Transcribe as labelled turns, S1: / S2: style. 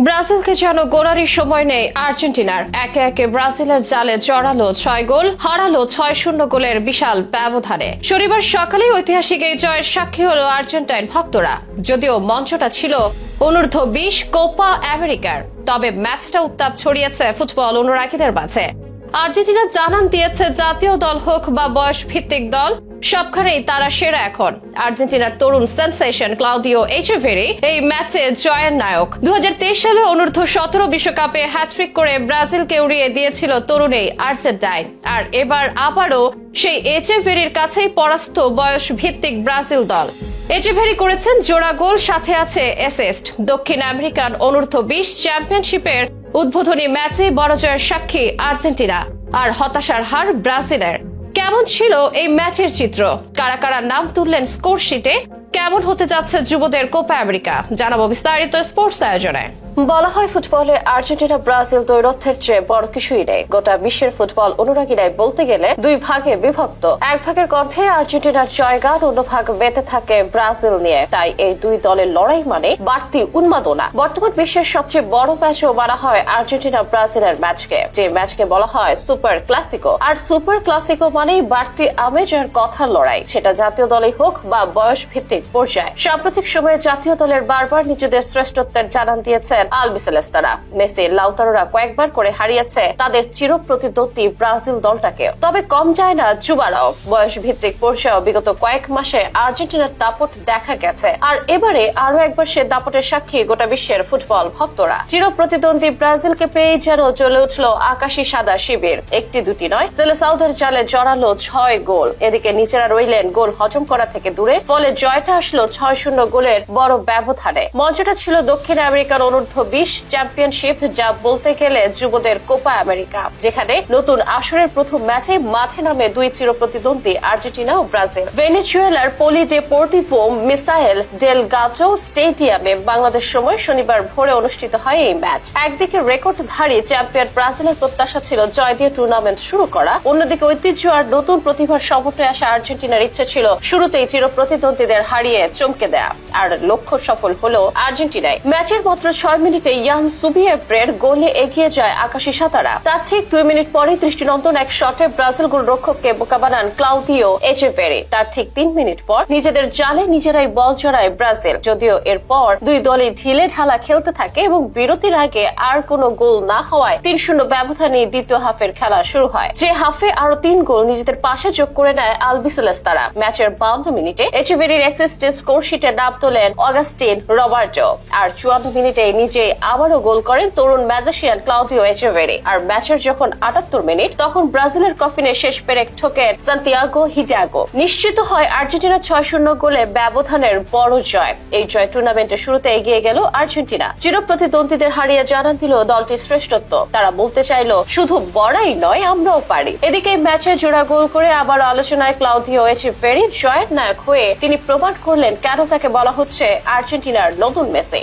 S1: ব্রাজিলকে যেন গোলারই সময় নেই আর্জেন্টিনার। একে একে ব্রাজিলের জালে জড়ালো ৬ গোল, হারালো ৬-০ গোলের বিশাল ব্যবধানে। শনিবার সকালে ঐতিহাসিক এই জয়ের সাক্ষী হল আর্জেন্টাইন ভক্তরা। যদিও মঞ্চটা ছিল অনূর্ধ্ব-২০ কোপা আমেরিকার, তবে ম্যাচটা উত্তাপ ছড়িয়েছে ফুটবল অনুরাগীদের মাঝে। আর্জেন্টিনা জানান দিয়েছে জাতীয় দল হোক বা বয়স ভিত্তিক দল, সবখানেই তারা সেরা। এখন আর্জেন্টিনার তরুণ সেনসেশন ক্লাউদিও এচেভেরি এই ম্যাচে জয়ের নায়ক। ২০২৩ সালে অনূর্ধ্ব-১৭ বিশ্বকাপে হ্যাট্রিক করে ব্রাজিলকে উড়িয়ে দিয়েছিল তরুণ এই আর্জেন্টাইন। আর এবার আবারও সেই এচেভেরির কাছেই পরাস্ত বয়স ভিত্তিক ব্রাজিল দল। এচেভেরি করেছেন জোড়া গোল, সাথে আছে অ্যাসিস্ট। দক্ষিণ আমেরিকান অনূর্ধ্ব-২০ চ্যাম্পিয়নশিপের উদ্বোধনী ম্যাচে বড় জয়ের সাক্ষী আর্জেন্টিনা, আর হতাশার হার ব্রাজিলের। কেমন ছিল এই ম্যাচের চিত্র, কারা কারা নাম তুললেন স্কোর শিটে, কেমন হতে যাচ্ছে যুবদের কোপা আমেরিকা, জানাবো বিস্তারিত স্পোর্টস আয়োজনে। বলা হয় ফুটবলে আর্জেন্টিনা ব্রাজিল দ্বৈরথের চেয়ে বড় কিছুই নেই। গোটা বিশ্বের ফুটবল অনুরাগীরাই বলতে গেলে দুই ভাগে বিভক্ত। এক ভাগের কণ্ঠে আর্জেন্টিনার জয়গান, অন্য ভাগ বেঁধে থাকে ব্রাজিল নিয়ে। তাই এই দুই দলের লড়াই মানে বাড়তি উন্মাদনা। বর্তমান বিশ্বের সবচেয়ে বড় ম্যাচও বলা হয় আর্জেন্টিনা ব্রাজিলের ম্যাচকে, যে ম্যাচকে বলা হয় সুপার ক্লাসিকো। আর সুপার ক্লাসিকো মানেই বাড়তি আমেজ আর কথার লড়াই, সেটা জাতীয় দলই হোক বা বয়স ভিত্তিক পর্যায়ে। সাম্প্রতিক সময়ে জাতীয় দলের বারবার নিজেদের শ্রেষ্ঠত্বের জানান দিয়েছেন আলবিসেলেস্তারা। মেসি, লাউতারোরা কয়েকবার করে হারিয়েছে তাদের চিরপ্রতিদ্বন্দ্বী ব্রাজিল দলটাকে। তবে কম যায় না যুবারাও। বয়স ভিত্তিক পর্যায়ে বিগত কয়েক মাসে আর্জেন্টিনার দাপট দেখা গেছে, আর এবারে আরো একবার সে দাপটের সাক্ষী গোটা বিশ্বের ফুটবল ভক্তরা। চিরপ্রতিদ্বন্দ্বী ব্রাজিলকে পেয়ে যেন জ্বলে উঠল আকাশী সাদা শিবির। একটি দুটি নয়, সেলেসাউদের জালে জড়ালো ৬ গোল। এদিকে নিজেরা রইলেন গোল হজম করা থেকে দূরে, ফলে জয়টা আসলো ৬-০ গোলের বড় ব্যবধানে। মঞ্চটা ছিল দক্ষিণ আমেরিকার অনূর্ধ্ব-২০ চ্যাম্পিয়নশিপ, যা বলতে গেলে যুবদের কোপা আমেরিকা, যেখানে নতুন আসরের প্রথম ম্যাচে মাঠে নামে দুই চিরপ্রতিদ্বন্দ্বী আর্জেন্টিনা ও ব্রাজিল। ভেনেজুয়েলার পলিডেপোর্টিভো মিসাইল ডেল গাটো স্টেডিয়ামে বাংলাদেশ সময় শনিবার ভোরে অনুষ্ঠিত হয় এই ম্যাচ। একদিকে রেকর্ডধারী চ্যাম্পিয়ন ব্রাজিলের প্রত্যাশা ছিল জয় দিয়ে টুর্নামেন্ট শুরু করা, অন্যদিকে ঐতিহ্য আর নতুন প্রতিভার সমন্বয়ে আসা আর্জেন্টিনার ইচ্ছে ছিল শুরুতেই চিরপ্রতিদ্বন্দ্বীদের হারিয়ে চমকে দেয়া, আর লক্ষ্য সফল হলো আর্জেন্টিনায়। ম্যাচের মাত্র ৬ মিনিটে ইয়ান সুবিয়েপ্রের গোলে এগিয়ে যায় আকাশী সাতারা। তার ঠিক ২ মিনিট পরে দৃষ্টিনন্দন এক শটে ব্রাজিল গোলরক্ষককে বোকা বানান ক্লাউদিও এচেভেরি। তার ঠিক ৩ মিনিট পর নিজেদের জালে নিজেরাই বল জড়ায় ব্রাজিল। যদিও এরপর দুই দলই ঢিলে ঢালা খেলতে থাকে এবং বিরতির আগে আর কোনো গোল না হওয়ায় ৩-০ ব্যবধানে দ্বিতীয় হাফের খেলা শুরু হয়, যে হাফে আরো ৩ গোল নিজেদের পাশে যোগ করে নেয় আলবিসেলেস্তারা। ম্যাচের ৫২ মিনিটে এচেভেরির অ্যাসিস্টে স্কোর শিটে নাম তোলেন অগাস্টিন রবার্টো, আর ৫৪ মিনিটে নিজে আবারও গোল করেন তরুণ ম্যাজিশিয়ান ক্লাউদিও এচেভেরি। আর ম্যাচের যখন ৭৮ মিনিট, তখন ব্রাজিলের কফিনে শেষ পেরেক ঠোকেন সান্তিয়াগো হিডাগো। নিশ্চিত হয় আর্জেন্টিনা ৬-০ গোলে ব্যবধানের বড় জয়। এই জয় টুর্নামেন্টের শুরুতে এগিয়ে গেল আর্জেন্টিনা। চিরপ্রতিদ্বন্দ্বীদের হারিয়ে জানান দিল দলটির শ্রেষ্ঠত্ব। তারা বলতে চাইল শুধু বড়াই নয়, আমরাও পারি। এদিকে ম্যাচে জোড়া গোল করে আবার আলোচনায় ক্লাউদিও এচেভেরি জয়ের নায়ক হয়ে তিনি প্রমাণ করলেন কেন তাকে বলা হচ্ছে আর্জেন্টিনার নতুন মেসি।